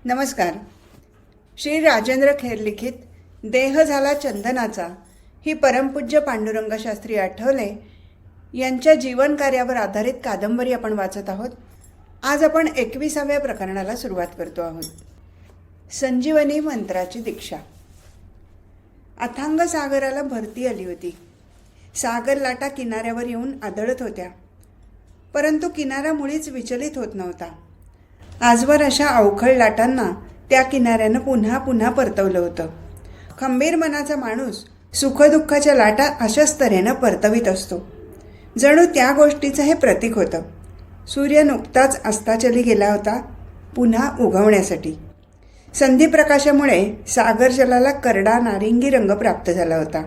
नमस्कार. श्री राजेंद्र खेर लिखित देह झाला चंदनाचा ही परमपूज्य पांडुरंग शास्त्री आठवले यांच्या जीवनकार्यावर आधारित कादंबरी आपण वाचत आहोत. आज आपण 21व्या प्रकरणाला सुरुवात करतो आहोत. संजीवनी मंत्राची दीक्षा. अथांग सागराला भरती आली होती. सागर लाटा किनाऱ्यावर येऊन आदळत होत्या, परंतु किनारा मुळीच विचलित होत नव्हता. आजवर अशा अवखळ लाटांना त्या किनाऱ्यानं पुन्हा पुन्हा परतवलं होतं. खंबीर मनाचा माणूस सुखदुःखाच्या लाटा अशाच तऱ्हेनं परतवीत असतो. जणू त्या गोष्टीचं हे प्रतीक होतं. सूर्य नुकताच अस्ताचली गेला होता, पुन्हा उगवण्यासाठी. संधिप्रकाशामुळे सागर जलाला करडा नारिंगी रंग प्राप्त झाला होता.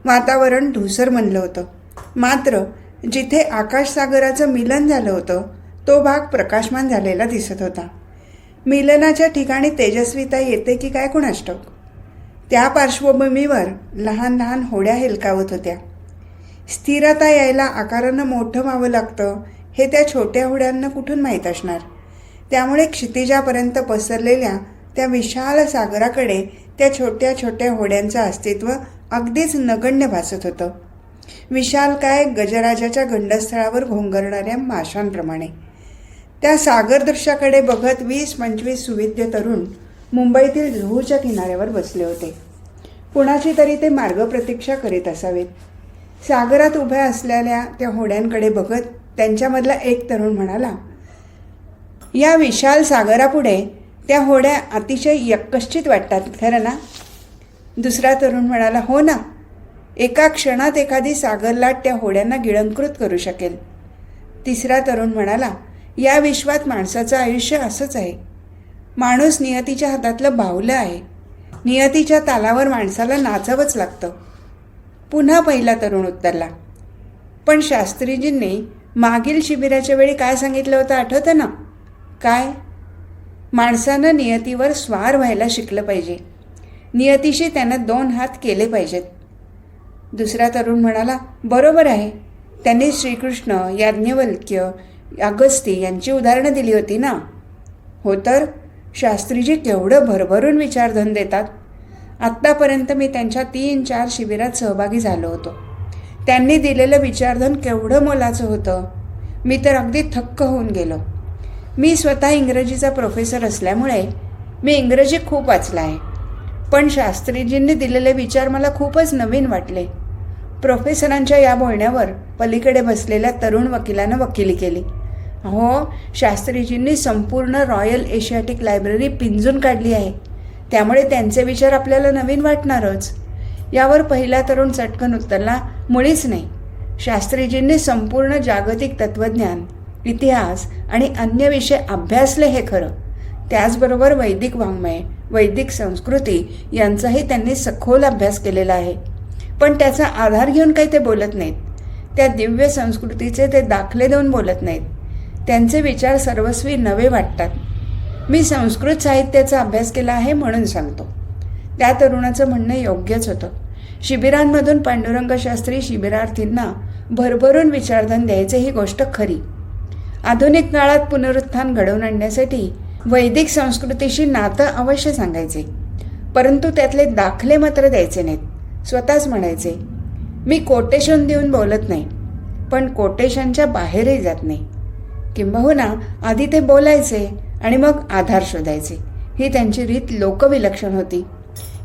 वातावरण धूसर बनलं होतं. मात्र जिथे आकाशसागराचं मिलन झालं होतं तो भाग प्रकाशमान झालेला दिसत होता. मिलनाच्या ठिकाणी तेजस्विता येते की काय कुणास ठाऊक. त्या पार्श्वभूमीवर लहान लहान होड्या हेलकावत होत्या. स्थिरता यायला आकारानं मोठं व्हावं लागतं हे त्या छोट्या होड्यांना कुठून माहीत असणार. त्यामुळे क्षितिजापर्यंत पसरलेल्या त्या विशाल सागराकडे त्या छोट्या छोट्या होड्यांचं अस्तित्व अगदीच नगण्य भासत होतं. विशाल काय गजराजाच्या गंडस्थळावर घोंगरणाऱ्या माशांप्रमाणे. त्या सागर दृश्याकडे बघत 20-25 सुविद्य तरुण मुंबईतील जुहूच्या किनाऱ्यावर बसले होते. कुणाची तरी ते मार्ग प्रतीक्षा करीत असावेत. सागरात उभ्या असलेल्या त्या होड्यांकडे बघत त्यांच्यामधला एक तरुण म्हणाला, या विशाल सागरापुढे त्या होड्या अतिशय यक्कश्चित वाटतात, खरं ना? दुसरा तरुण म्हणाला, हो ना, एका क्षणात एखादी सागरलाट त्या होड्यांना गिळंकृत करू शकेल. तिसरा तरुण म्हणाला, या विश्वात माणसाचं आयुष्य असंच आहे. माणूस नियतीच्या हातातलं बाहुलं आहे. नियतीच्या तालावर माणसाला नाचावंच लागतं. पुन्हा पहिला तरुण उत्तरला, पण शास्त्रीजींनी मागील शिबिराच्या वेळी काय सांगितलं होतं आठवतं ना? काय? माणसानं नियतीवर स्वार व्हायला शिकलं पाहिजे. नियतीशी त्यानं 2 हात केले पाहिजेत. दुसरा तरुण म्हणाला, बरोबर आहे. त्यांनी श्रीकृष्ण, याज्ञवल्क्य, अगस्ती यांची उदाहरणं दिली होती ना? हो तर शास्त्रीजी केवढं भरभरून विचारधन देतात. आत्तापर्यंत मी त्यांच्या 3-4 शिबिरात सहभागी झालो होतो. त्यांनी दिलेलं विचारधन केवढं मोलाचं होतं. मी तर अगदी थक्क होऊन गेलो. मी स्वतः इंग्रजीचा प्रोफेसर असल्यामुळे मी इंग्रजी खूप वाचलं आहे, पण शास्त्रीजींनी दिलेले विचार मला खूपच नवीन वाटले. प्रोफेसरांच्या या बोलण्यावर पलीकडे बसलेल्या तरुण वकिलानं वकिली केली. हो, शास्त्रीजींनी संपूर्ण रॉयल एशियाटिक लायब्ररी पिंजून काढली आहे, त्यामुळे त्यांचे विचार आपल्याला नवीन वाटणारच. यावर पहिला तरुण चटकन उत्तरला, मुळीच नाही. शास्त्रीजींनी संपूर्ण जागतिक तत्त्वज्ञान, इतिहास आणि अन्य विषय अभ्यासले हे खरं. त्याचबरोबर वैदिक वाङ्मय, वैदिक संस्कृती यांचाही त्यांनी सखोल अभ्यास केलेला आहे. पण त्याचा आधार घेऊन काही ते बोलत नाहीत. त्या दिव्य संस्कृतीचे ते दाखले देऊन बोलत नाहीत. त्यांचे विचार सर्वस्वी नवे वाटतात. मी संस्कृत साहित्याचा अभ्यास केला आहे म्हणून सांगतो. त्या तरुणाचं म्हणणं योग्यच होतं. शिबिरांमधून पांडुरंग शास्त्री शिबिरार्थींना भरभरून विचारधन द्यायचे ही गोष्ट खरी. आधुनिक काळात पुनरुत्थान घडवून आणण्यासाठी वैदिक संस्कृतीशी नातं अवश्य सांगायचे, परंतु त्यातले दाखले मात्र द्यायचे नाहीत. स्वतःच म्हणायचे, मी कोटेशन देऊन बोलत नाही, पण कोटेशनच्या बाहेरही जात नाही. किंबहुना आधी ते बोलायचे आणि मग आधार शोधायचे. ही त्यांची रीत लोकविलक्षण होती.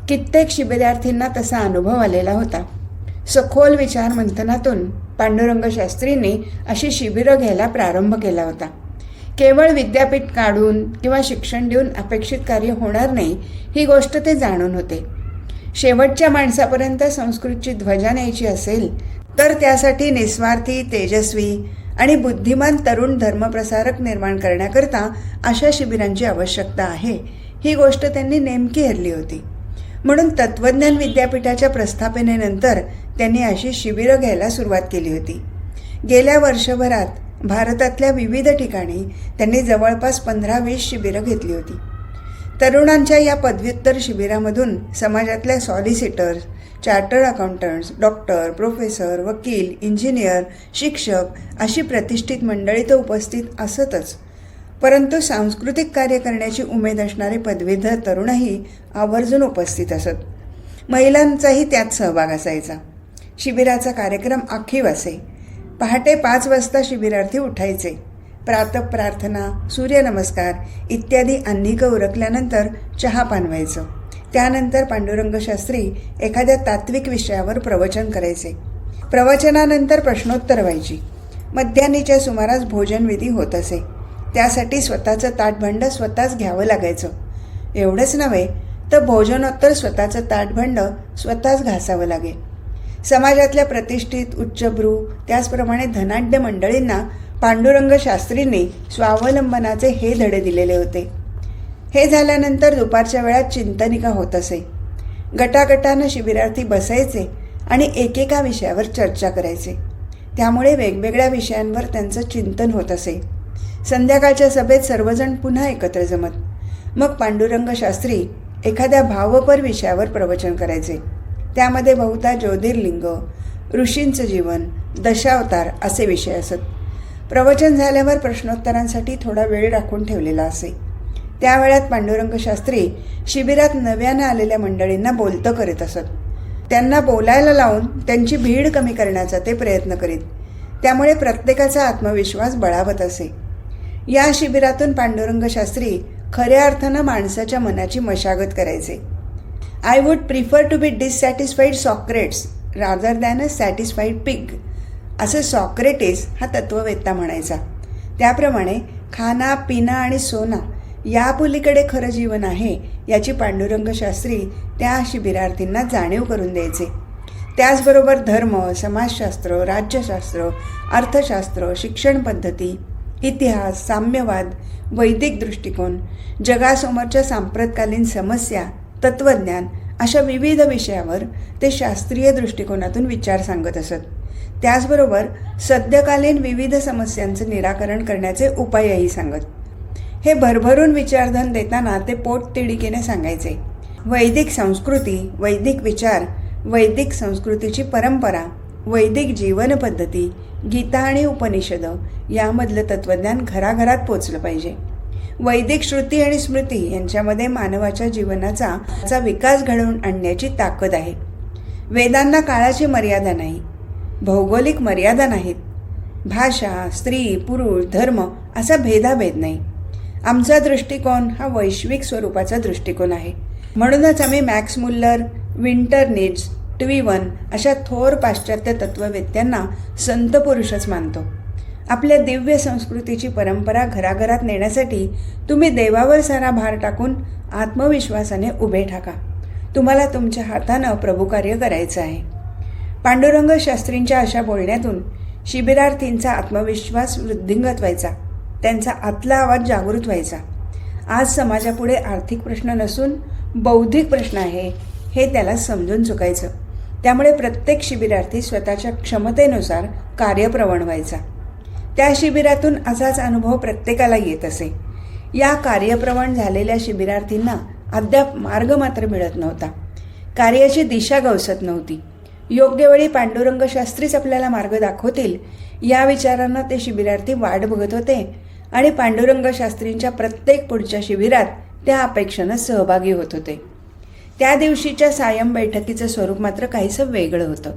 कित्येक शिबिरार्थींना तसा अनुभव आलेला होता. सखोल विचार मंथनातून पांडुरंग शास्त्रींनी अशी शिबिरं घ्यायला प्रारंभ केला होता. केवळ विद्यापीठ काढून किंवा शिक्षण देऊन अपेक्षित कार्य होणार नाही ही गोष्ट ते जाणून होते. शेवटच्या माणसापर्यंत संस्कृतची ध्वजा न्यायची असेल तर त्यासाठी निस्वार्थी, तेजस्वी आणि बुद्धिमान तरुण धर्मप्रसारक निर्माण करण्याकरता अशा शिबिरांची आवश्यकता आहे ही गोष्ट त्यांनी नेमकी हरली होती. म्हणून तत्त्वज्ञान विद्यापीठाच्या प्रस्थापनेनंतर त्यांनी अशी शिबिरं घ्यायला सुरुवात केली होती. गेल्या वर्षभरात भारतातल्या विविध ठिकाणी त्यांनी जवळपास 15-20 शिबिरं घेतली होती. तरुणांच्या या पदव्युत्तर शिबिरामधून समाजातल्या solicitors, chartered accountants, doctor, professor, वकील, इंजिनियर, शिक्षक अशी प्रतिष्ठित मंडळी तर उपस्थित असतच. परंतु सांस्कृतिक कार्य करण्याची उमेद असणारे पदवीधर तरुणही आवर्जून उपस्थित असत. महिलांचाही त्यात सहभाग असायचा. शिबिराचा कार्यक्रम आखीव असे. पहाटे 5 वाजता शिबिरार्थी उठायचे. प्रातःप्रार्थना, सूर्यनमस्कार इत्यादी अन्निकं उरकल्यानंतर चहापान व्हायचं. त्यानंतर पांडुरंग शास्त्री एखाद्या तात्विक विषयावर प्रवचन करायचे. प्रवचनानंतर प्रश्नोत्तर व्हायची. मध्यान्हीच्या सुमारास भोजनविधी होत असे. त्यासाठी स्वतःचं ताटभांड स्वतःच घ्यावं लागायचं. एवढंच नव्हे तर भोजनोत्तर स्वतःचं ताटभांड स्वतःच घासावं लागे. समाजातल्या प्रतिष्ठित उच्चभ्रू त्याचप्रमाणे धनाढ्य मंडळींना पांडुरंग शास्त्रींनी स्वावलंबनाचे हे धडे दिलेले होते. हे झाल्यानंतर दुपारच्या वेळात चिंतनिका होत असे. गटागटानं शिबिरार्थी बसायचे आणि एकेका विषयावर चर्चा करायचे. त्यामुळे वेगवेगळ्या विषयांवर त्यांचं चिंतन होत असे. संध्याकाळच्या सभेत सर्वजण पुन्हा एकत्र जमत. मग पांडुरंग शास्त्री एखाद्या भावपर विषयावर प्रवचन करायचे. त्यामध्ये बहुधा ज्योतिर्लिंग, ऋषींचं जीवन, दशावतार असे विषय असत. प्रवचन झाल्यावर प्रश्नोत्तरांसाठी थोडा वेळ राखून ठेवलेला असे. त्या वेळात पांडुरंग शास्त्री शिबिरात नव्यानं आलेल्या मंडळींना बोलतं करीत असत. त्यांना बोलायला लावून त्यांची भीड कमी करण्याचा ते प्रयत्न करीत. त्यामुळे प्रत्येकाचा आत्मविश्वास बळावत असे. या शिबिरातून पांडुरंग शास्त्री खऱ्या अर्थानं माणसाच्या मनाची मशागत करायचे. I would prefer to be dissatisfied Socrates rather than a satisfied pig असं सॉक्रेटिस हा तत्ववेत्ता म्हणायचा. त्याप्रमाणे खाना, पिना आणि सोना या पलीकडे खरं जीवन आहे याची पांडुरंग शास्त्री त्या शिबिरार्थींना जाणीव करून द्यायचे. त्याचबरोबर धर्म, समाजशास्त्र, राज्यशास्त्र, अर्थशास्त्र, शिक्षण पद्धती, इतिहास, साम्यवाद, वैदिक दृष्टिकोन, जगासमोरच्या सांप्रतकालीन समस्या, तत्त्वज्ञान अशा विविध विषयावर ते शास्त्रीय दृष्टिकोनातून विचार सांगत असत. त्याचबरोबर सद्यकालीन विविध समस्यांचं निराकरण करण्याचे उपायही सांगत. हे भरभरून विचारधन देताना ते पोटतिडकीने सांगायचे. वैदिक संस्कृती, वैदिक विचार, वैदिक संस्कृतीची परंपरा, वैदिक जीवनपद्धती, गीता आणि उपनिषद यामधलं तत्त्वज्ञान घराघरात पोचलं पाहिजे. वैदिक श्रुती आणि स्मृती यांच्यामध्ये मानवाच्या जीवनाचा विकास घडवून आणण्याची ताकद आहे. वेदांना काळाची मर्यादा नाही, भौगोलिक मर्यादा नाहीत, भाषा, स्त्री, पुरुष, धर्म असा भेदाभेद नाही. आमचा दृष्टिकोन हा वैश्विक स्वरूपाचा दृष्टिकोन आहे. म्हणूनच आम्ही मॅक्स मुल्लर, विंटरनिट्झ, ट्विवन अशा थोर पाश्चात्य तत्त्ववेत्यांना संत पुरुषच मानतो. आपल्या दिव्य संस्कृतीची परंपरा घराघरात नेण्यासाठी तुम्ही देवावर सारा भार टाकून आत्मविश्वासाने उभे ठाका. तुम्हाला तुमच्या हातानं प्रभुकार्य करायचं आहे. पांडुरंग शास्त्रींच्या अशा बोलण्यातून शिबिरार्थींचा आत्मविश्वास वृद्धिंगत व्हायचा. त्यांचा आतला आवाज जागृत व्हायचा. आज समाजापुढे आर्थिक प्रश्न नसून बौद्धिक प्रश्न आहे हे त्याला समजून चुकायचं. त्यामुळे प्रत्येक शिबिरार्थी स्वतःच्या क्षमतेनुसार कार्यप्रवण व्हायचा. त्या शिबिरातून असाच अनुभव प्रत्येकाला येत असे. या कार्यप्रवण झालेल्या शिबिरार्थींना अद्याप मार्ग मात्र मिळत नव्हता. कार्याची दिशा गवसत नव्हती. योग्य वेळी पांडुरंग शास्त्रीच आपल्याला मार्ग दाखवतील या विचारानं ते शिबिरार्थी वाट बघत होते आणि पांडुरंग शास्त्रींच्या प्रत्येक पुढच्या शिबिरात त्या अपेक्षेनं सहभागी होत होते. त्या दिवशीच्या सायं बैठकीचं स्वरूप मात्र काहीसं वेगळं होतं.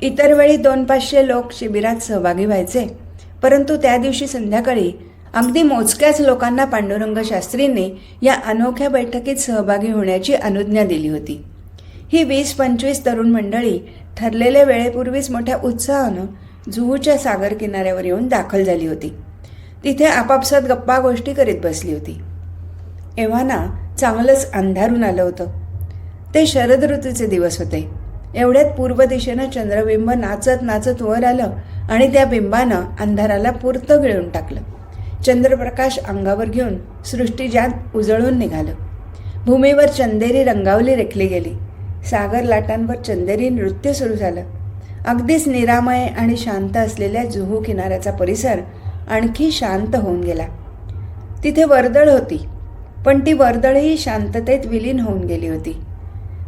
इतर वेळी 200-500 लोक शिबिरात सहभागी व्हायचे, परंतु त्या दिवशी संध्याकाळी अगदी मोजक्याच लोकांना पांडुरंग शास्त्रींनी या अनोख्या बैठकीत सहभागी होण्याची अनुज्ञा दिली होती. ही 20-25 तरुण मंडळी ठरलेल्या वेळेपूर्वीच मोठ्या उत्साहानं जुहूच्या सागर किनाऱ्यावर येऊन दाखल झाली होती. तिथे आपापसात गप्पा गोष्टी करीत बसली होती. एव्हाना चांगलंच अंधारून आलं होतं. ते शरद ऋतूचे दिवस होते. एवढ्यात पूर्व दिशेनं चंद्रबिंब नाचत नाचत वर आलं आणि त्या बिंबानं अंधाराला पुरतं गिळून टाकलं. चंद्रप्रकाश अंगावर घेऊन सृष्टी ज्यात उजळून निघालं. भूमीवर चंदेरी रंगावली रेखली गेली. सागर लाटांवर चंदेरी नृत्य सुरू झालं. अगदीच निरामय आणि शांत असलेल्या जुहू किनाऱ्याचा परिसर आणखी शांत होऊन गेला. तिथे वर्दळ होती, पण ती वर्दळही शांततेत विलीन होऊन गेली होती.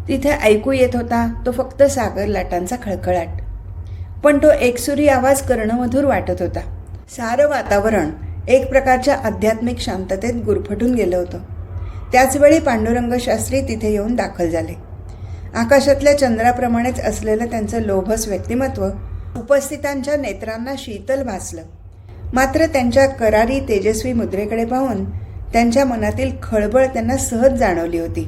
तिथे ऐकू येत होता तो फक्त सागर लाटांचा खळखळाट, पण तो एकसुरी आवाज कर्णमधुर वाटत होता. सारं वातावरण एक प्रकारच्या आध्यात्मिक शांततेत गुरफटून गेलं होतं. त्याचवेळी पांडुरंग शास्त्री तिथे येऊन दाखल झाले. आकाशातल्या चंद्राप्रमाणेच असलेलं त्यांचं लोभस व्यक्तिमत्व उपस्थितांच्या नेत्रांना शीतल भासलं. मात्र त्यांच्या करारी तेजस्वी मुद्रेकडे पाहून त्यांच्या मनातील खळबळ त्यांना सहज जाणवली होती.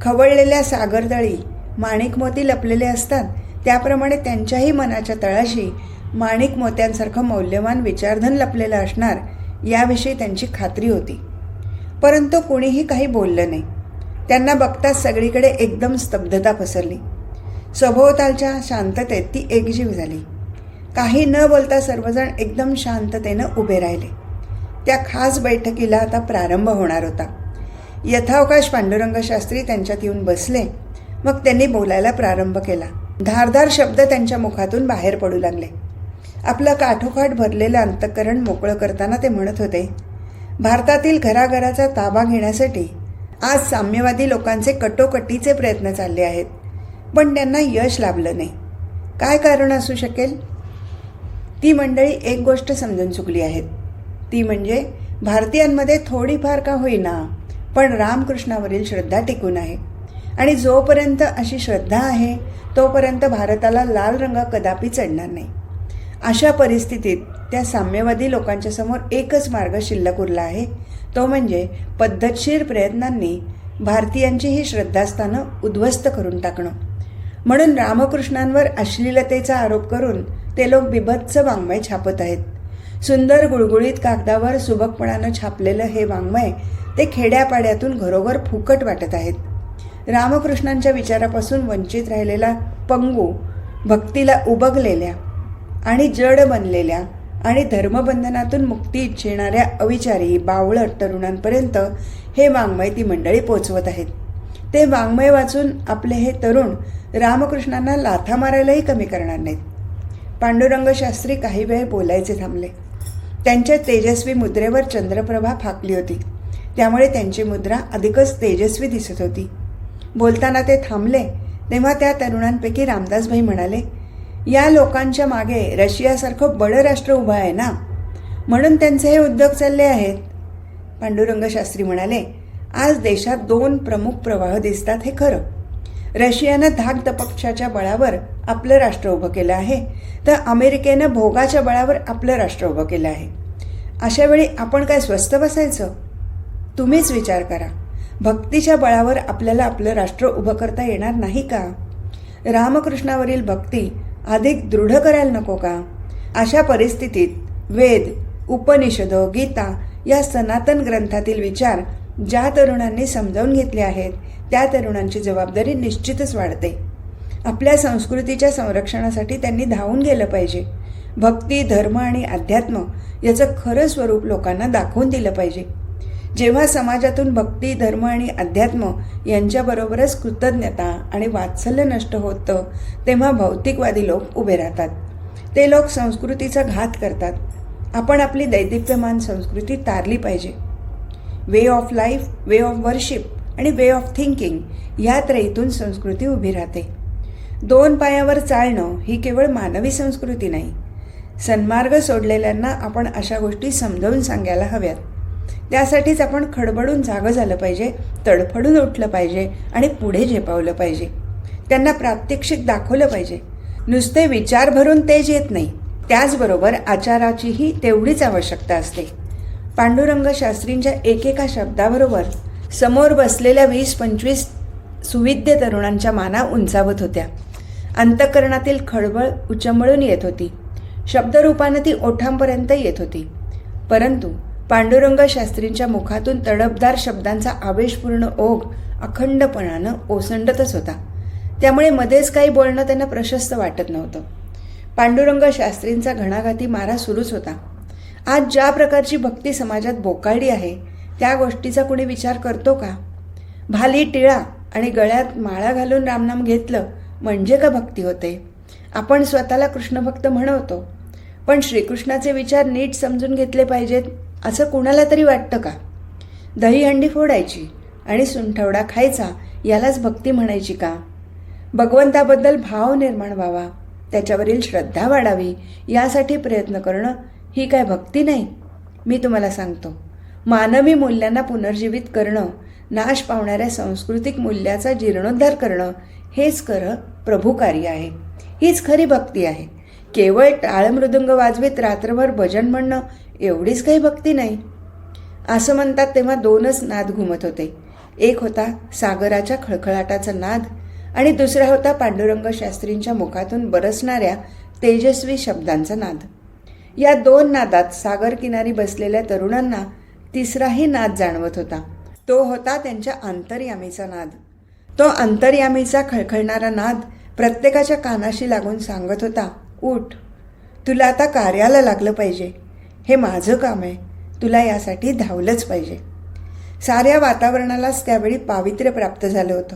खवळलेल्या सागरतळी माणिक मोती लपलेले असतात, त्याप्रमाणे त्यांच्याही मनाच्या तळाशी माणिक मोत्यांसारखं मौल्यवान विचारधन लपलेलं असणार याविषयी त्यांची खात्री होती. परंतु कुणीही काही बोललं नाही. त्यांना बघताच सगळीकडे एकदम स्तब्धता पसरली. सभोवतालच्या शांततेत ती एकजीव झाली. काही न बोलता सर्वजण एकदम शांततेनं उभे राहिले. त्या खास बैठकीला आता प्रारंभ होणार होता. यथावकाश पांडुरंग शास्त्री त्यांच्यात येऊन बसले. मग त्यांनी बोलायला प्रारंभ केला. धारदार शब्द त्यांच्या मुखातून बाहेर पडू लागले. आपलं काठोकाठ भरलेलं अंतःकरण मोकळं करताना ते म्हणत होते, भारतातील घराघराचा ताबा घेण्यासाठी आज साम्यवादी लोकांचे कटोकटीचे प्रयत्न चालले आहेत, पण त्यांना यश लाभलं नाही. काय कारण असू शकेल? ती मंडळी एक गोष्ट समजून चुकली आहेत. ती म्हणजे भारतीयांमध्ये थोडीफार का होईना पण रामकृष्णावरील श्रद्धा टिकून आहे. आणि जोपर्यंत अशी श्रद्धा आहे तोपर्यंत भारताला लाल रंग कदापि चढणार नाही. अशा परिस्थितीत त्या साम्यवादी लोकांच्या समोर एकच मार्ग शिल्लक उरला आहे, तो म्हणजे पद्धतशीर प्रयत्नांनी भारतीयांची ही श्रद्धास्थानं उद्ध्वस्त करून टाकणं. म्हणून रामकृष्णांवर अश्लीलतेचा आरोप करून ते लोक बिभत्स वाङ्मय छापत आहेत. सुंदर गुळगुळीत कागदावर सुबकपणानं छापलेलं हे वाङ्मय ते खेड्यापाड्यातून घरोघर फुकट वाटत आहेत. रामकृष्णांच्या विचारापासून वंचित राहिलेला पंगू, भक्तीला उबगलेल्या आणि जड बनलेल्या आणि धर्मबंधनातून मुक्ती इच्छिणाऱ्या अविचारी बावळट तरुणांपर्यंत हे वाङ्मय ती मंडळी पोचवत आहेत. ते वाङ्मय वाचून आपले हे तरुण रामकृष्णांना लाथा मारायलाही कमी करणार नाहीत. पांडुरंग शास्त्री काही वेळ बोलायचे थांबले. त्यांच्या तेजस्वी मुद्रेवर चंद्रप्रभा फाकली होती, त्यामुळे त्यांची मुद्रा अधिकच तेजस्वी दिसत होती. बोलताना ते थांबले तेव्हा त्या तरुणांपैकी रामदासभाई म्हणाले, या लोकांच्या मागे रशियासारखं बडं राष्ट्र उभं आहे ना, म्हणून त्यांचे हे उद्योग चालले आहेत. पांडुरंग शास्त्री म्हणाले, आज देशात 2 प्रमुख प्रवाह दिसतात हे खरं. रशियानं धाकदपक्षाच्या बळावर आपलं राष्ट्र उभं केलं आहे, तर अमेरिकेनं भोगाच्या बळावर आपलं राष्ट्र उभं केलं आहे. अशावेळी आपण काय स्वस्थ बसायचं? तुम्हीच विचार करा. भक्तीच्या बळावर आपल्याला आपलं राष्ट्र उभं करता येणार नाही का? रामकृष्णावरील भक्ती अधिक दृढ करायला नको का? अशा परिस्थितीत वेद, उपनिषद, गीता या सनातन ग्रंथातील विचार ज्या तरुणांनी समजावून घेतले आहेत त्या तरुणांची जबाबदारी निश्चितच वाढते. आपल्या संस्कृतीच्या संरक्षणासाठी त्यांनी धावून गेलं पाहिजे. भक्ती, धर्म आणि अध्यात्म याचं खरं स्वरूप लोकांना दाखवून दिलं पाहिजे. जेव्हा समाजातून भक्ती, धर्म आणि अध्यात्म यांच्याबरोबरच कृतज्ञता आणि वात्सल्य नष्ट होतं, तेव्हा भौतिकवादी लोक उभे राहतात. ते लोक संस्कृतीचा घात करतात. आपण आपली दैदिप्यमान संस्कृती तारली पाहिजे. Way of life, way of worship आणि वे ऑफ थिंकिंग या त्रयीतून संस्कृती उभी राहते. 2 पायावर चालणं ही केवळ मानवी संस्कृती नाही. सन्मार्ग सोडलेल्यांना आपण अशा गोष्टी समजावून सांगायला हव्यात. त्यासाठीच आपण खडबडून जागं झालं पाहिजे, तडफडून उठलं पाहिजे आणि पुढे झेपावलं पाहिजे. त्यांना प्रात्यक्षिक दाखवलं पाहिजे. नुसते विचार भरून तेज येत नाही, त्याचबरोबर आचाराचीही तेवढीच आवश्यकता असते. पांडुरंग शास्त्रींच्या एकेका शब्दाबरोबर समोर बसलेल्या 20-25 सुविद्य तरुणांच्या माना उंचावत होत्या. अंतःकरणातील खळबळ उचंबळून येत होती. शब्दरूपानं ती ओठांपर्यंत येत होती. परंतु पांडुरंग शास्त्रींच्या मुखातून तडफदार शब्दांचा आवेशपूर्ण ओघ अखंडपणानं ओसंडतच होता. त्यामुळे मध्येच काही बोलणं त्यांना प्रशस्त वाटत नव्हतं. पांडुरंग शास्त्रींचा घणाघाती मारा सुरूच होता. आज ज्या प्रकारची भक्ती समाजात बोकाळली आहे त्या गोष्टीचा कुणी विचार करतो का? भाली टिळा आणि गळ्यात माळा घालून रामनाम घेतलं म्हणजे का भक्ती होते? आपण स्वतःला कृष्णभक्त म्हणवतो, पण श्रीकृष्णाचे विचार नीट समजून घेतले पाहिजेत असं कुणाला तरी वाटतं का? दहीहंडी फोडायची आणि सुंठवडा खायचा यालाच भक्ती म्हणायची का? भगवंताबद्दल भाव निर्माण व्हावा, त्याच्यावरील श्रद्धा वाढावी यासाठी प्रयत्न करणं ही काय भक्ती नाही? मी तुम्हाला सांगतो, मानवी मूल्यांना पुनर्जीवित करणं, नाश पावणाऱ्या सांस्कृतिक मूल्याचा जीर्णोद्धार करणं हेच खरं प्रभू कार्य आहे. हीच खरी भक्ती आहे. केवळ टाळ मृदुंग वाजवीत रात्रभर भजन म्हणणं एवढीच काही भक्ती नाही. असं म्हणतात तेव्हा दोनच नाद घुमत होते. एक होता सागराच्या खळखळाटाचा नाद आणि दुसरा होता पांडुरंग शास्त्रींच्या मुखातून बरसणाऱ्या तेजस्वी शब्दांचा नाद. या दोन नादात सागर किनारी बसलेल्या तरुणांना तिसराही नाद जाणवत होता. तो होता त्यांच्या अंतर्यामीचा नाद. तो अंतर्यामीचा खळखळणारा नाद प्रत्येकाच्या कानाशी लागून सांगत होता, उठ, तुला आता कार्याला लागलं पाहिजे. हे माझं काम आहे, तुला यासाठी धावलंच पाहिजे. साऱ्या वातावरणालाच त्यावेळी पावित्र्य प्राप्त झालं होतं.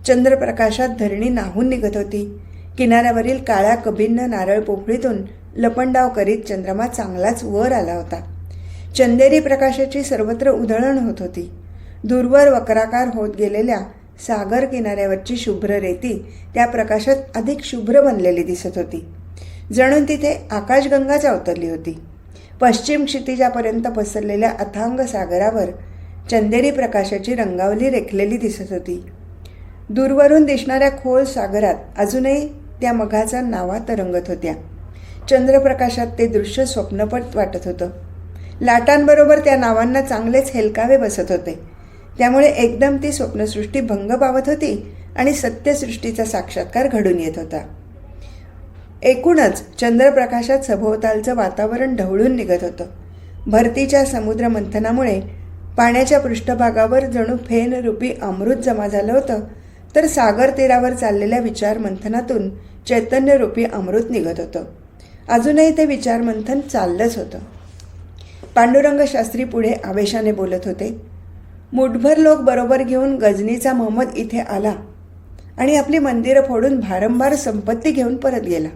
चंद्रप्रकाशात धरणी नाहून निघत होती. किनाऱ्यावरील काळ्या कभिन्न नारळ पोफळीतून लपंडाव करीत चंद्रमा चांगलाच वर आला होता. चंदेरी प्रकाशाची सर्वत्र उधळण होत होती. दूरवर वक्राकार होत गेलेल्या सागर किनाऱ्यावरची शुभ्र रेती त्या प्रकाशात अधिक शुभ्र बनलेली दिसत होती. जणून तिथे आकाशगंगाच अवतरली होती. पश्चिम क्षितिजापर्यंत पसरलेल्या अथांग सागरावर चंदेरी प्रकाशाची रंगावली रेखलेली दिसत होती. दूरवरून दिसणाऱ्या खोल सागरात अजूनही त्या मघाचा नावा तरंगत होत्या. चंद्रप्रकाशात ते दृश्य स्वप्नपट वाटत होतं. लाटांबरोबर त्या नावांना चांगलेच हेलकावे बसत होते. त्यामुळे एकदम ती स्वप्नसृष्टी भंग पावत होती आणि सत्यसृष्टीचा साक्षात्कार घडून येत होता. एकूणच चंद्रप्रकाशात सभोवतालचं वातावरण ढवळून निघत होतं. भरतीच्या समुद्र मंथनामुळे पाण्याच्या पृष्ठभागावर जणू फेनरूपी अमृत जमा झालं होतं, तर सागर तीरावर चाललेल्या विचार मंथनातून चैतन्यरूपी अमृत निघत होतं. अजूनही ते विचार मंथन चाललंच होतं. पांडुरंग शास्त्री पुढे आवेशाने बोलत होते. मुठभर लोक बरोबर घेऊन गजनीचा महम्मद इथे आला आणि आपली मंदिरं फोडून भारंभार संपत्ती घेऊन परत गेला.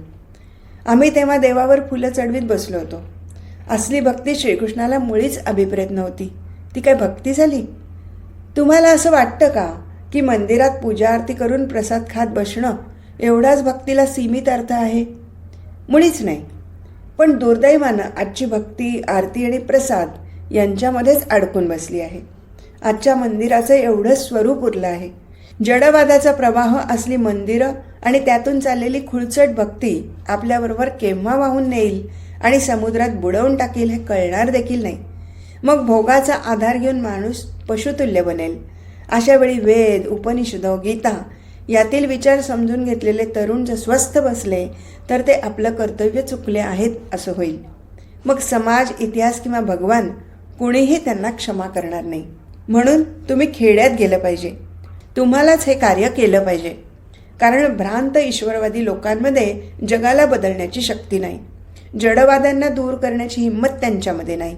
आम्ही तेव्हा देवावर फुलं चढवीत बसलो होतो. असली भक्ती श्रीकृष्णाला मुळीच अभिप्रेत नव्हती. ती काय भक्ती झाली? तुम्हाला असं वाटतं का की मंदिरात पूजा आरती करून प्रसाद खात बसणं एवढाच भक्तीला सीमित अर्थ आहे? मुळीच नाही. पण दुर्दैवानं आजची भक्ती, आरती आणि प्रसाद यांच्यामध्येच अडकून बसली आहे. आजच्या मंदिराचं एवढंच स्वरूप उरलं आहे. जडवादाचा प्रवाह असली मंदिरं आणि त्यातून चाललेली खुळचट भक्ती आपल्याबरोबर केव्हा वाहून नेईल आणि समुद्रात बुडवून टाकील हे कळणार देखील नाही. मग भोगाचा आधार घेऊन माणूस पशुतुल्य बनेल. अशा वेळी वेद, उपनिषद, गीता यातील विचार समजून घेतलेले तरुण जर स्वस्थ बसले तर ते आपलं कर्तव्य चुकले आहेत असं होईल. मग समाज, इतिहास किंवा भगवान कुणीही त्यांना क्षमा करणार नाही. म्हणून तुम्ही खेड्यात गेलं पाहिजे. तुम्हालाच हे कार्य केलं पाहिजे. कारण भ्रांत ईश्वरवादी लोकांमध्ये जगाला बदलण्याची शक्ती नाही. जडवाद्यांना दूर करण्याची हिंमत त्यांच्यामध्ये नाही.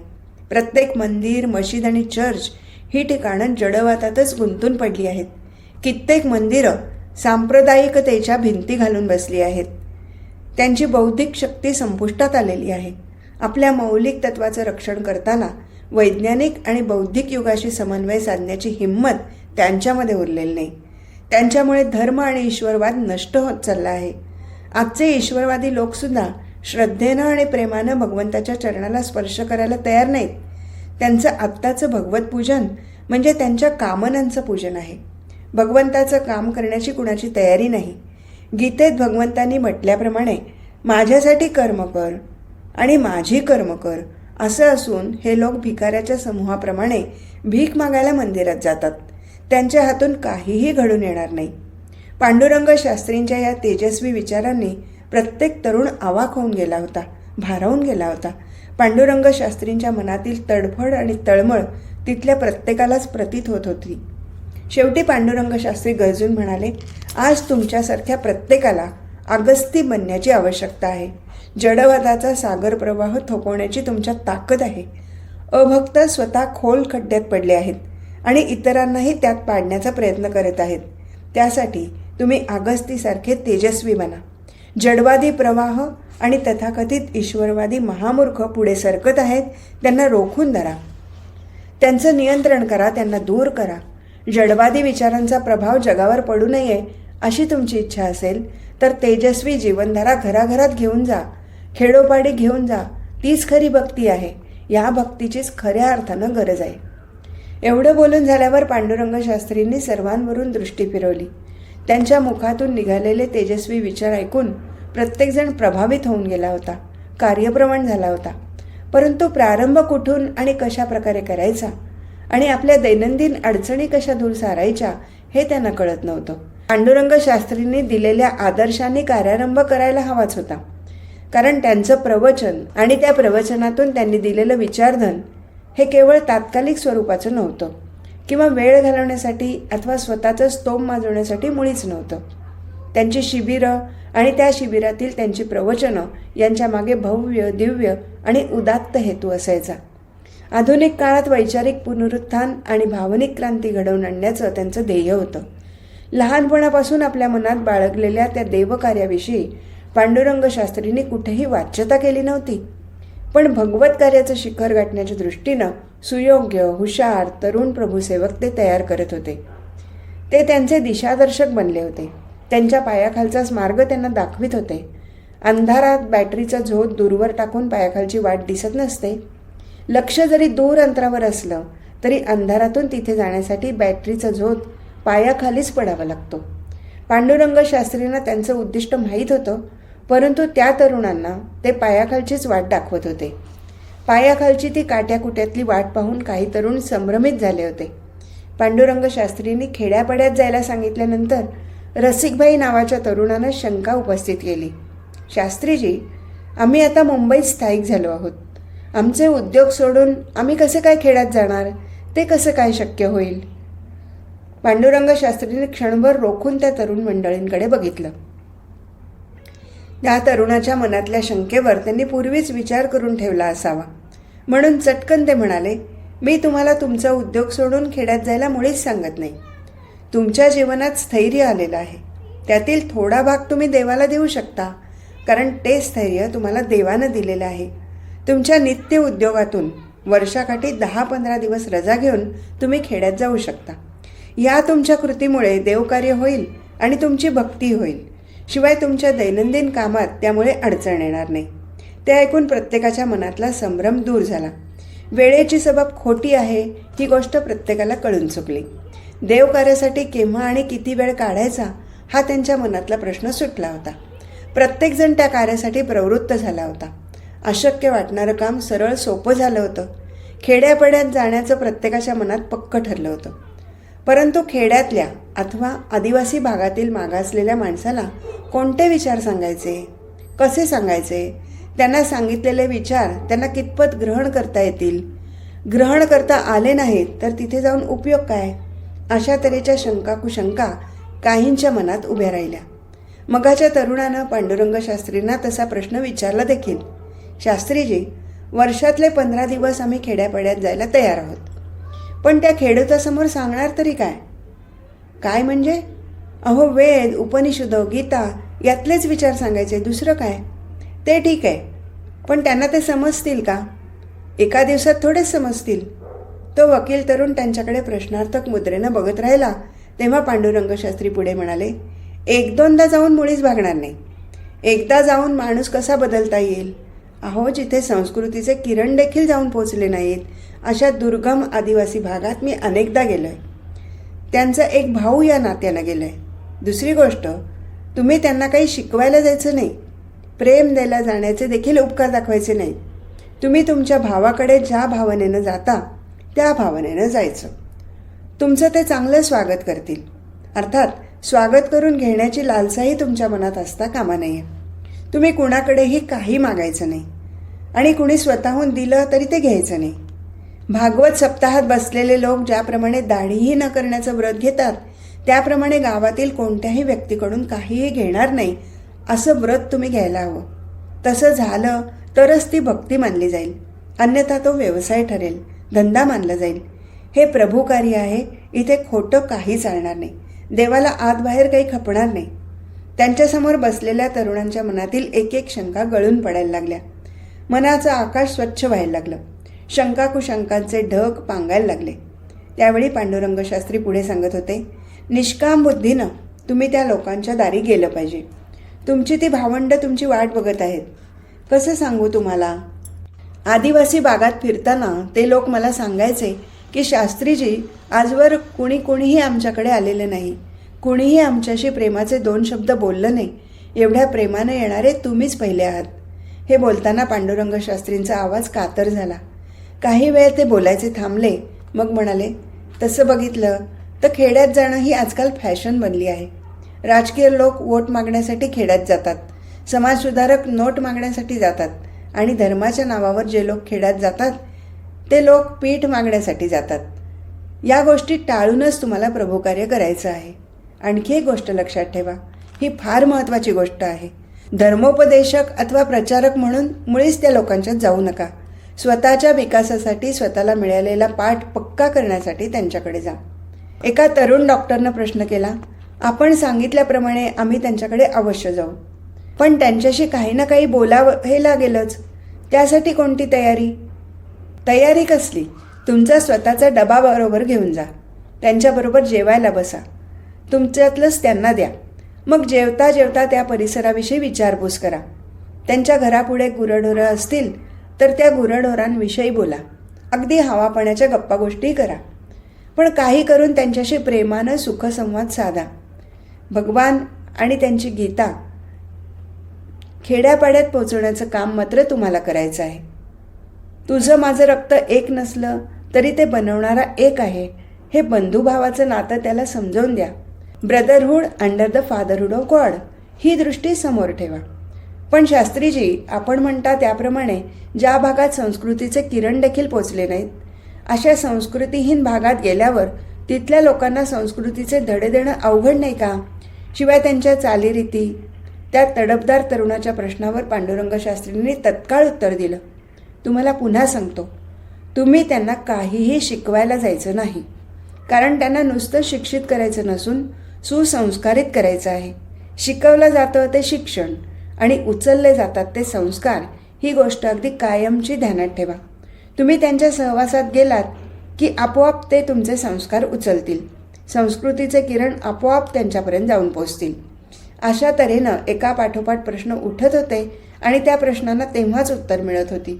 प्रत्येक मंदिर, मशीद आणि चर्च ही ठिकाणं जडवादातच गुंतून पडली आहेत. कित्येक मंदिरं सांप्रदायिकतेच्या भिंती घालून बसली आहेत. त्यांची बौद्धिक शक्ती संपुष्टात आलेली आहे. आपल्या मौलिक तत्वाचं रक्षण करताना वैज्ञानिक आणि बौद्धिक युगाशी समन्वय साधण्याची हिंमत त्यांच्यामध्ये उरलेली नाही. त्यांच्यामुळे धर्म आणि ईश्वरवाद नष्ट होत चालला आहे. आजचे ईश्वरवादी लोकसुद्धा श्रद्धेनं आणि प्रेमानं भगवंताच्या चरणाला स्पर्श करायला तयार नाहीत. त्यांचं आत्ताचं भगवत पूजन म्हणजे त्यांच्या कामनांचं पूजन आहे. भगवंताचं काम करण्याची कुणाची तयारी नाही. गीतेत भगवंतांनी म्हटल्याप्रमाणे माझ्यासाठी कर्म कर आणि माझी कर्म कर असं असून हे लोक भिकाऱ्याच्या समूहाप्रमाणे भीक मागायला मंदिरात जातात. त्यांच्या हातून काहीही घडून येणार नाही. पांडुरंग शास्त्रींच्या या तेजस्वी विचारांनी प्रत्येक तरुण अवाक होऊन गेला होता, भारावून गेला होता. पांडुरंग शास्त्रींच्या मनातील तडफड आणि तळमळ तिथल्या प्रत्येकालाच प्रतीत होत होती. शेवटी पांडुरंग शास्त्री गरजून म्हणाले, आज तुमच्यासारख्या प्रत्येकाला अगस्ती बनण्याची आवश्यकता आहे. जडवादाचा सागर प्रवाह थोपवण्याची तुमच्यात ताकद आहे. अभक्त स्वतः खोल खड्ड्यात पडले आहेत आणि इतरांनाही त्यात पाडण्याचा प्रयत्न करत आहेत. त्यासाठी तुम्ही अगस्तीसारखे तेजस्वी बना. जडवादी प्रवाह आणि तथाकथित ईश्वरवादी महामूर्ख पुढे सरकत आहेत, त्यांना रोखून धरा. त्यांचं नियंत्रण करा, त्यांना दूर करा. जडवादी विचारांचा प्रभाव जगावर पडू नये अशी तुमची इच्छा असेल तर तेजस्वी जीवनधारा घराघरात घेऊन जा, खेडोपाडी घेऊन जा. तीच खरी भक्ती आहे. या भक्तीचीच खऱ्या अर्थानं गरज आहे. एवढं बोलून झाल्यावर पांडुरंग शास्त्रींनी सर्वांवरून दृष्टी फिरवली. त्यांच्या मुखातून निघालेले तेजस्वी विचार ऐकून प्रत्येकजण प्रभावित होऊन गेला होता, कार्यप्रवण झाला होता. परंतु प्रारंभ कुठून आणि कशा प्रकारे करायचा आणि आपल्या दैनंदिन अडचणी कशा दूर सारायच्या हे त्यांना कळत नव्हतं. पांडुरंग शास्त्रींनी दिलेल्या आदर्शांनी कार्यारंभ करायला हवाच होता. कारण त्यांचं प्रवचन आणि त्या प्रवचनातून त्यांनी दिलेलं विचारधन हे केवळ तात्कालिक स्वरूपाचं नव्हतं किंवा वेळ घालवण्यासाठी अथवा स्वतःचं स्तोम माजवण्यासाठी मुळीच नव्हतं. त्यांची शिबिरं आणि त्या शिबिरातील त्यांची प्रवचनं यांच्या मागे भव्य, दिव्य आणि उदात्त हेतू असायचा. आधुनिक काळात वैचारिक पुनरुत्थान आणि भावनिक क्रांती घडवून आणण्याचं त्यांचं ध्येय होतं. लहानपणापासून आपल्या मनात बाळगलेल्या त्या देवकार्याविषयी पांडुरंग शास्त्रींनी कुठेही वाच्यता केली नव्हती. पण भगवत कार्याचं शिखर गाठण्याच्या दृष्टीनं सुयोग्य, हुशार, तरुण प्रभुसेवक ते तयार करत होते. ते त्यांचे दिशादर्शक बनले होते. त्यांच्या पायाखालचाच मार्ग त्यांना दाखवित होते. अंधारात बॅटरीचा झोत दूरवर टाकून पायाखालची वाट दिसत नसते. लक्ष जरी दूर अंतरावर असलं तरी अंधारातून तिथे जाण्यासाठी बॅटरीचा झोत पायाखालीच पडावा लागतो. पांडुरंग शास्त्रींना त्यांचं उद्दिष्ट माहीत होतं, परंतु त्या तरुणांना ते पायाखालचीच वाट दाखवत होते. पायाखालची ती काट्याकुट्यातली वाट पाहून काही तरुण संभ्रमित झाले होते. पांडुरंग शास्त्रींनी खेड्यापाड्यात जायला सांगितल्यानंतर रसिकभाई नावाच्या तरुणानं शंका उपस्थित केली. शास्त्रीजी, आम्ही आता मुंबईत स्थायिक झालो आहोत. आमचे उद्योग सोडून आम्ही कसे काय खेड्यात जाणार? ते कसं काय शक्य होईल? पांडुरंग शास्त्रींनी क्षणभर रोखून त्या तरुण मंडळींकडे बघितलं. त्या तरुणाच्या मनातल्या शंकेवर त्यांनी पूर्वीच विचार करून ठेवला असावा. म्हणून चटकन ते म्हणाले, मी तुम्हाला तुमचा उद्योग सोडून खेड्यात जायला मुळीच सांगत नाही. तुमच्या जीवनात स्थैर्य आलेलं आहे. त्यातील थोडा भाग तुम्ही देवाला देऊ शकता, कारण ते स्थैर्य तुम्हाला देवानं दिलेलं आहे. तुमच्या नित्य उद्योगातून वर्षाकाठी 10-15 दिवस रजा घेऊन तुम्ही खेड्यात जाऊ शकता. या तुमच्या कृतीमुळे देवकार्य होईल आणि तुमची भक्ती होईल. शिवाय तुमच्या दैनंदिन कामात त्यामुळे अडचण येणार नाही. ते ऐकून प्रत्येकाच्या मनातला संभ्रम दूर झाला. वेळेची सबब खोटी आहे ही गोष्ट प्रत्येकाला कळून चुकली. देवकार्यासाठी केव्हा आणि किती वेळ काढायचा हा त्यांच्या मनातला प्रश्न सुटला होता. प्रत्येकजण त्या कार्यासाठी प्रवृत्त झाला होता. अशक्य वाटणारं काम सरळ सोपं झालं होतं. खेड्यापाड्यात जाण्याचं प्रत्येकाच्या मनात पक्क ठरलं होतं. परंतु खेड्यातल्या अथवा आदिवासी भागातील मागासलेल्या माणसाला कोणते विचार सांगायचे, कसे सांगायचे, त्यांना सांगितलेले विचार त्यांना कितपत ग्रहण करता येतील, ग्रहण करता आले नाहीत तर तिथे जाऊन उपयोग काय, अशा तऱ्हेच्या शंका काहींच्या मनात उभ्या राहिल्या. मगाच्या तरुणानं पांडुरंग शास्त्रींना तसा प्रश्न विचारला देखील. शास्त्रीजी, वर्षातले 15 दिवस आम्ही खेड्यापाड्यात जायला तयार आहोत. पण त्या खेडूतासमोर सांगणार तरी काय? काय म्हणजे? अहो, वेद, उपनिषद, गीता यातलेच विचार सांगायचे, दुसरं काय? ते ठीक आहे, पण त्यांना ते समजतील का? एका दिवसात थोडेच समजतील. तो वकील तरुण त्यांच्याकडे प्रश्नार्थक मुद्रेनं बघत राहिला. तेव्हा पांडुरंग शास्त्री पुढे म्हणाले, 1-2दा जाऊन मुळीच भागणार नाही. एकदा जाऊन माणूस कसा बदलता येईल? अहो, जिथे संस्कृतीचे किरण देखील जाऊन पोचले नाहीत अशा दुर्गम आदिवासी भागात मी अनेकदा गेलो आहे. त्यांचा एक भाऊ या नात्यानं गेलो आहे. दुसरी गोष्ट, तुम्ही त्यांना काही शिकवायला जायचं नाही. प्रेम द्यायला जाण्याचे देखील उपकार दाखवायचे नाही. तुम्ही तुमच्या भावाकडे ज्या भावनेनं जाता त्या भावनेनं जायचं. तुमचं ते चांगलं स्वागत करतील. अर्थात स्वागत करून घेण्याची लालसाही तुमच्या मनात असता कामा नये. तुम्ही कुणाकडेही काही मागायचं नाही आणि कुणी स्वतःहून दिलं तरी ते घ्यायचं नाही. भागवत सप्ताहात बसलेले लोक ज्याप्रमाणे दाढीही न करण्याचं व्रत घेतात त्याप्रमाणे गावातील कोणत्याही व्यक्तीकडून काहीही घेणार नाही असं व्रत तुम्ही घ्यायला हवं. तसं झालं तरच ती भक्ती मानली जाईल, अन्यथा तो व्यवसाय ठरेल, धंदा मानला जाईल. हे प्रभू कार्य आहे, इथे खोटं काही चालणार नाही. देवाला आत बाहेर काही खपणार नाही. त्यांच्यासमोर बसलेल्या तरुणांच्या मनातील एक शंका गळून पडायला लागल्या. मनाचं आकाश स्वच्छ व्हायला लागलं. शंकाकुशंकांचे ढग पांगायला लागले. त्यावेळी पांडुरंग शास्त्री पुढे सांगत होते, निष्काम बुद्धीनं तुम्ही त्या लोकांच्या दारी गेलं पाहिजे. तुमची ती भावंडं तुमची वाट बघत आहेत. कसं सांगू तुम्हाला? आदिवासी भागात फिरताना ते लोक मला सांगायचे की शास्त्रीजी, आजवर कुणीही आमच्याकडे आलेलं नाही, कुणीही आमच्याशी प्रेमाचे 2 शब्द बोललं नाही, एवढ्या प्रेमाने येणारे तुम्हीच पहिले आहात. हे बोलताना पांडुरंग शास्त्रींचा आवाज कातर झाला. काही वेळ ते बोलायचे थांबले, मग म्हणाले, तसं बघितलं तर खेड्यात जाणं ही आजकाल फॅशन बनली आहे. राजकीय लोक वोट मागण्यासाठी खेड्यात जातात, समाजसुधारक नोट मागण्यासाठी जातात आणि धर्माच्या नावावर जे लोक खेड्यात जातात ते लोक पीठ मागण्यासाठी जातात. या गोष्टी टाळूनच तुम्हाला प्रभुकार्य करायचं आहे. आणखी एक गोष्ट लक्षात ठेवा, ही फार महत्त्वाची गोष्ट आहे. धर्मोपदेशक अथवा प्रचारक म्हणून मुळीच त्या लोकांच्यात जाऊ नका. स्वतःच्या विकासासाठी स्वतःला मिळालेला पाठ पक्का करण्यासाठी त्यांच्याकडे जा. एका तरुण डॉक्टरनं प्रश्न केला, आपण सांगितल्याप्रमाणे आम्ही त्यांच्याकडे अवश्य जाऊ, पण त्यांच्याशी काही ना काही बोलावं हे लागेलच. त्यासाठी कोणती तयारी? तयारी कसली? तुमचा स्वतःचा डबा बरोबर घेऊन जा, त्यांच्याबरोबर जेवायला बसा, तुमच्यातलंच त्यांना द्या. मग जेवता जेवता त्या परिसराविषयी विचारपूस करा. त्यांच्या घरापुढे गुरंढोरं असतील तर त्या गुरंढोरांविषयी बोला. अगदी हवापाण्याच्या गप्पा गोष्टी करा, पण काही करून त्यांच्याशी प्रेमानं सुखसंवाद साधा. भगवान आणि त्यांची गीता खेड्यापाड्यात पोचवण्याचं काम मात्र तुम्हाला करायचं आहे. तुझं माझं रक्त एक नसलं तरी ते बनवणारा एक आहे, हे बंधुभावाचं नातं त्याला समजावून द्या. Brotherhood under the fatherhood of God ही दृष्टी समोर ठेवा. पण शास्त्रीजी, आपण म्हणता त्याप्रमाणे ज्या भागात संस्कृतीचे किरण देखील पोचले नाहीत, अशा संस्कृतीहीन भागात गेल्यावर तिथल्या लोकांना संस्कृतीचे धडे देणं अवघड नाही का? शिवाय त्यांच्या चालीरीती. त्या तडफदार तरुणाच्या प्रश्नावर पांडुरंग शास्त्रींनी तत्काळ उत्तर दिलं, तुम्हाला पुन्हा सांगतो, तुम्ही त्यांना काहीही शिकवायला जायचं नाही. कारण त्यांना नुसतं शिक्षित करायचं नसून सुसंस्कारित करायचं आहे. शिकवलं जातं ते शिक्षण आणि उचलले जातात ते संस्कार. ही गोष्ट अगदी कायमची ध्यानात ठेवा. तुम्ही त्यांच्या सहवासात गेलात की आपोआप ते तुमचे संस्कार उचलतील. संस्कृतीचे किरण आपोआप त्यांच्यापर्यंत जाऊन पोचतील. अशा तऱ्हेनं एका पाठोपाठ प्रश्न उठत होते आणि त्या प्रश्नांना तेव्हाच उत्तर मिळत होती.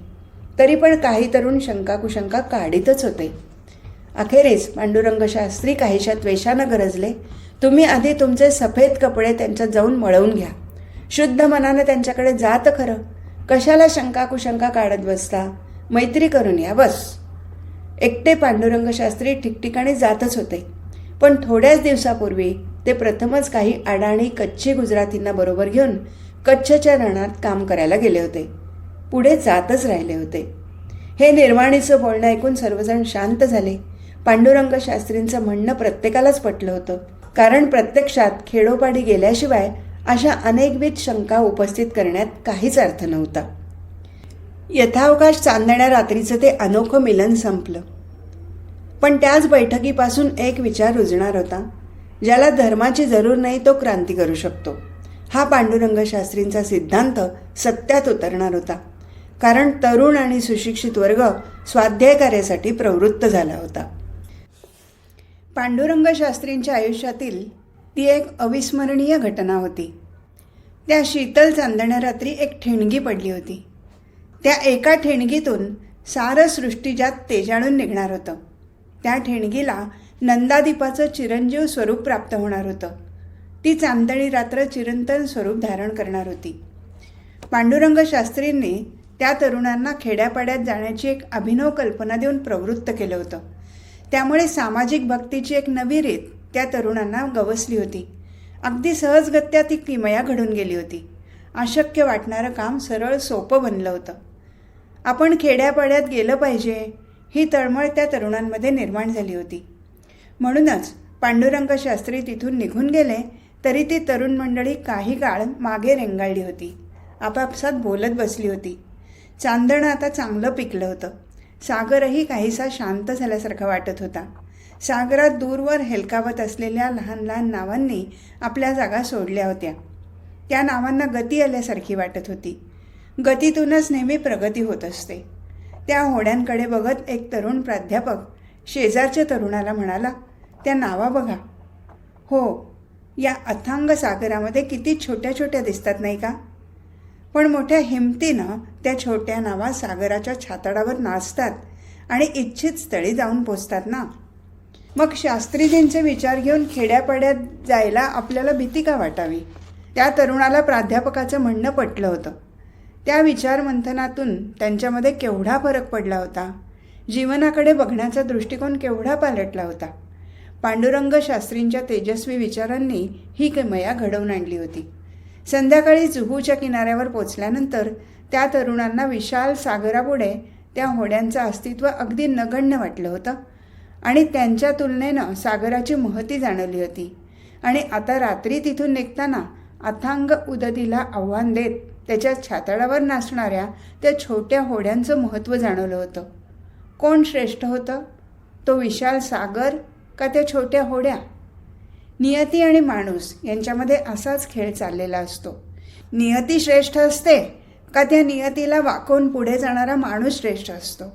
तरी पण काही तरुण शंकाकुशंका काढीतच होते. अखेरीस पांडुरंग शास्त्री काहीशा त्वेषानं गरजले, तुम्ही आधी तुमचे सफेद कपडे त्यांच्यात जाऊन मळवून घ्या. शुद्ध मनानं त्यांच्याकडे जात खरं. कशाला शंकाकुशंका काढत बसता? मैत्री करून या बस. एकटे पांडुरंग शास्त्री ठिकठिकाणी जातच होते. पण थोड्याच दिवसापूर्वी ते प्रथमच काही अडाणी कच्ची गुजरातींना बरोबर घेऊन कच्छच्या रणात काम करायला गेले होते. पुढे जातच राहिले होते. हे निर्वाणीचं बोलणं ऐकून सर्वजण शांत झाले. पांडुरंग शास्त्रींचं म्हणणं प्रत्येकालाच पटलं होतं. कारण प्रत्यक्षात खेडोपाडी गेल्याशिवाय अशा अनेकविध शंका उपस्थित करण्यात काहीच अर्थ नव्हता. यथावकाश चांदण्या रात्रीचं ते अनोखं मिलन संपलं. पण त्याच बैठकीपासून एक विचार रुजणार होता, ज्याला धर्माची जरूर नाही तो क्रांती करू शकतो. हा पांडुरंग शास्त्रींचा सिद्धांत सत्यात उतरणार होता. कारण तरुण आणि सुशिक्षित वर्ग स्वाध्याय कार्यासाठी प्रवृत्त झाला होता. पांडुरंग शास्त्रींच्या आयुष्यातील ती एक अविस्मरणीय घटना होती. त्या शीतल चांदण्या रात्री एक ठिणगी पडली होती. त्या एका ठिणगीतून सारं सृष्टीजात तेजाळून निघणार होतं. त्या ठिणगीला नंदादीपाचं चिरंजीव स्वरूप प्राप्त होणार होतं. ती चांदणी रात्र चिरंतन स्वरूप धारण करणार होती. पांडुरंग शास्त्रींनी त्या तरुणांना खेड्यापाड्यात जाण्याची एक अभिनव कल्पना देऊन प्रवृत्त केलं होतं. त्यामुळे सामाजिक भक्तीची एक नवी रीत त्या तरुणांना गवसली होती. अगदी सहजगत्या ती किमया घडून गेली होती. अशक्य वाटणारं काम सरळ सोपं बनलं होतं. आपण खेड्यापाड्यात गेलं पाहिजे ही तळमळ त्या तरुणांमध्ये निर्माण झाली होती. म्हणूनच पांडुरंग शास्त्री तिथून निघून गेले तरी ती तरुण मंडळी काही काळ मागे रेंगाळली होती. आपापसात बोलत बसली होती. चांदणं आता चांगलं पिकलं होतं. सागरही काहीसा शांत झाल्यासारखा वाटत होता. सागरात दूरवर हेलकावत असलेल्या लहान लहान नावांनी आपल्या जागा सोडल्या होत्या. त्या नावांना गती आल्यासारखी वाटत होती. गतीतूनच नेहमी प्रगती होत असते. त्या होड्यांकडे बघत एक तरुण प्राध्यापक शेजारच्या तरुणाला म्हणाला, त्या नावा बघा. हो, या अथांग सागरामध्ये किती छोट्या छोट्या दिसतात नाही का? पण मोठ्या हिमतीनं त्या छोट्या नावा सागराच्या छाताडावर नाचतात आणि इच्छित स्थळी जाऊन पोचतात ना. मग शास्त्रीजींचे विचार घेऊन खेड्यापाड्यात जायला आपल्याला भीती का वाटावी? त्या तरुणाला प्राध्यापकाचं म्हणणं पटलं होतं. त्या विचारमंथनातून त्यांच्यामध्ये केवढा फरक पडला होता. जीवनाकडे बघण्याचा दृष्टिकोन केवढा पालटला होता. पांडुरंग शास्त्रींच्या तेजस्वी विचारांनी ही किमया घडवून आणली होती. संध्याकाळी जुहूच्या किनाऱ्यावर पोचल्यानंतर त्या तरुणांना विशाल सागरापुढे त्या होड्यांचं अस्तित्व अगदी नगण्य वाटलं होतं आणि त्यांच्या तुलनेनं सागराची महती जाणवली होती. आणि आता रात्री तिथून निघताना अथांग उदतीला आव्हान देत त्याच्या छाताडावर नाचणाऱ्या त्या छोट्या होड्यांचं महत्त्व जाणवलं होतं. कोण श्रेष्ठ होतं? तो विशाल सागर का त्या छोट्या होड्या? नियती आणि माणूस यांच्यामध्ये असाच खेळ चाललेला असतो. नियती श्रेष्ठ असते का त्या नियतीला वाकवून पुढे जाणारा माणूस श्रेष्ठ असतो?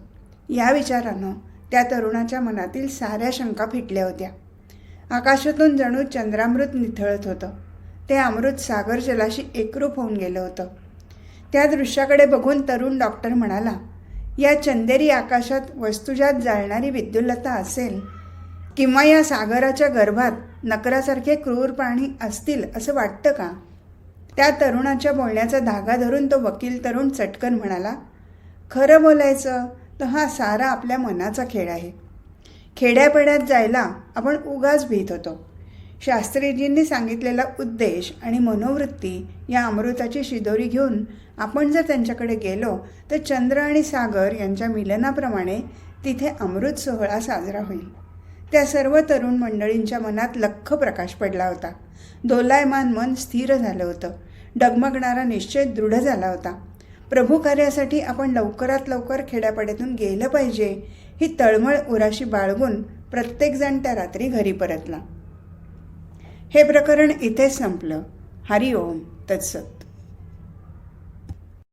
या विचारानं त्या तरुणाच्या मनातील साऱ्या शंका फिटल्या होत्या. आकाशातून जणू चंद्रामृत निथळत होतं. ते अमृत सागर जलाशी एकरूप होऊन गेलं होतं. त्या दृश्याकडे बघून तरुण डॉक्टर म्हणाला, या चंदेरी आकाशात वस्तुजात जाळणारी विद्युल्लता असेल किंवा या सागराच्या गर्भात नकरासारखे क्रूर प्राणी असतील असं वाटतं का? त्या तरुणाच्या बोलण्याचा धागा धरून तो वकील तरुण चटकन म्हणाला, खरं बोलायचं तर हा सारा आपल्या मनाचा खेळ आहे. खेड्यापाड्यात जायला आपण उगाच भीत होतो. शास्त्रीजींनी सांगितलेला उद्देश आणि मनोवृत्ती या अमृताची शिदोरी घेऊन आपण जर त्यांच्याकडे गेलो तर चंद्र आणि सागर यांच्या मिलनाप्रमाणे तिथे अमृत सोहळा साजरा होईल. त्या सर्व तरुण मंडळींच्या मनात लख्ख प्रकाश पडला होता. दोलायमान मन स्थिर झालं होतं. डगमगणारा निश्चय दृढ झाला होता. प्रभू कार्यासाठी आपण लवकरात लवकर खेड्यापाड्यातून गेलं पाहिजे ही तळमळ उराशी बाळगून प्रत्येकजण त्या रात्री घरी परतला. हे प्रकरण इथेच संपलं. हरिओम तत्सत.